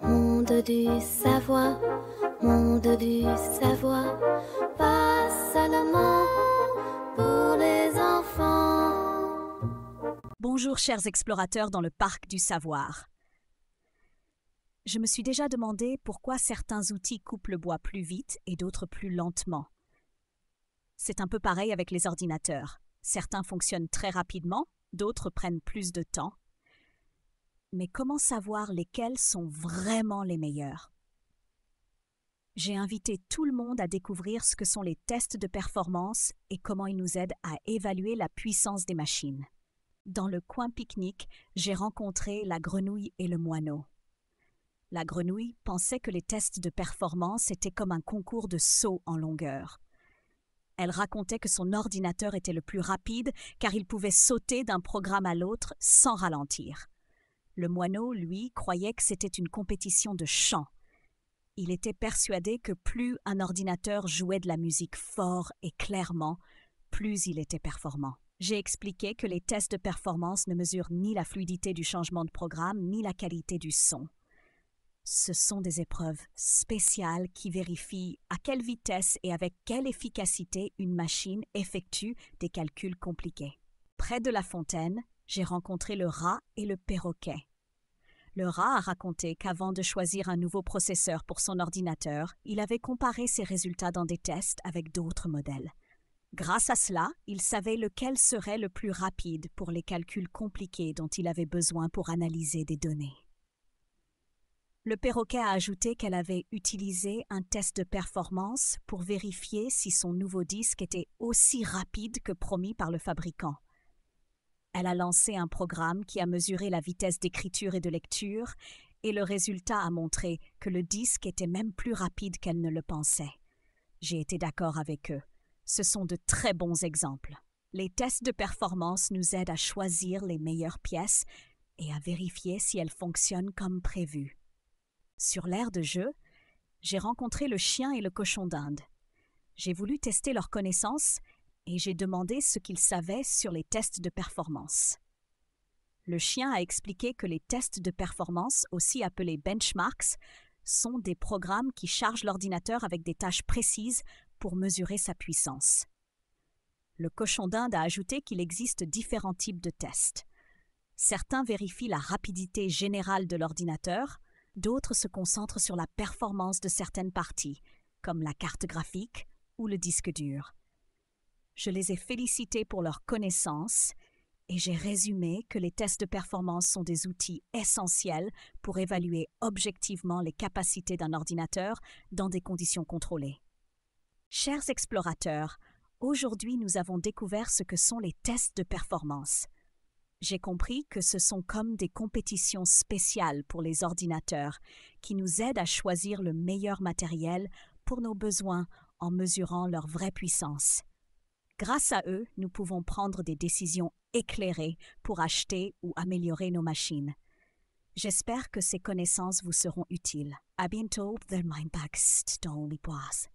Monde du Savoie, monde du Savoie, pas seulement pour les enfants. Bonjour chers explorateurs dans le parc du savoir. Je me suis déjà demandé pourquoi certains outils coupent le bois plus vite et d'autres plus lentement. C'est un peu pareil avec les ordinateurs. Certains fonctionnent très rapidement, d'autres prennent plus de temps. Mais comment savoir lesquels sont vraiment les meilleurs? J'ai invité tout le monde à découvrir ce que sont les tests de performance et comment ils nous aident à évaluer la puissance des machines. Dans le coin pique-nique, j'ai rencontré la grenouille et le moineau. La grenouille pensait que les tests de performance étaient comme un concours de sauts en longueur. Elle racontait que son ordinateur était le plus rapide car il pouvait sauter d'un programme à l'autre sans ralentir. Le moineau, lui, croyait que c'était une compétition de chant. Il était persuadé que plus un ordinateur jouait de la musique fort et clairement, plus il était performant. J'ai expliqué que les tests de performance ne mesurent ni la fluidité du changement de programme, ni la qualité du son. Ce sont des épreuves spéciales qui vérifient à quelle vitesse et avec quelle efficacité une machine effectue des calculs compliqués. Près de la fontaine, j'ai rencontré le rat et le perroquet. Le rat a raconté qu'avant de choisir un nouveau processeur pour son ordinateur, il avait comparé ses résultats dans des tests avec d'autres modèles. Grâce à cela, il savait lequel serait le plus rapide pour les calculs compliqués dont il avait besoin pour analyser des données. Le perroquet a ajouté qu'elle avait utilisé un test de performance pour vérifier si son nouveau disque était aussi rapide que promis par le fabricant. Elle a lancé un programme qui a mesuré la vitesse d'écriture et de lecture, et le résultat a montré que le disque était même plus rapide qu'elle ne le pensait. J'ai été d'accord avec eux. Ce sont de très bons exemples. Les tests de performance nous aident à choisir les meilleures pièces et à vérifier si elles fonctionnent comme prévu. Sur l'aire de jeu, j'ai rencontré le chien et le cochon d'Inde. J'ai voulu tester leurs connaissances et j'ai demandé ce qu'ils savaient sur les tests de performance. Le chien a expliqué que les tests de performance, aussi appelés benchmarks, sont des programmes qui chargent l'ordinateur avec des tâches précises pour mesurer sa puissance. Le cochon d'Inde a ajouté qu'il existe différents types de tests. Certains vérifient la rapidité générale de l'ordinateur, d'autres se concentrent sur la performance de certaines parties, comme la carte graphique ou le disque dur. Je les ai félicités pour leur connaissance et j'ai résumé que les tests de performance sont des outils essentiels pour évaluer objectivement les capacités d'un ordinateur dans des conditions contrôlées. Chers explorateurs, aujourd'hui nous avons découvert ce que sont les tests de performance. J'ai compris que ce sont comme des compétitions spéciales pour les ordinateurs qui nous aident à choisir le meilleur matériel pour nos besoins en mesurant leur vraie puissance. Grâce à eux, nous pouvons prendre des décisions éclairées pour acheter ou améliorer nos machines. J'espère que ces connaissances vous seront utiles. À bientôt, the Mindbags Stone Boise.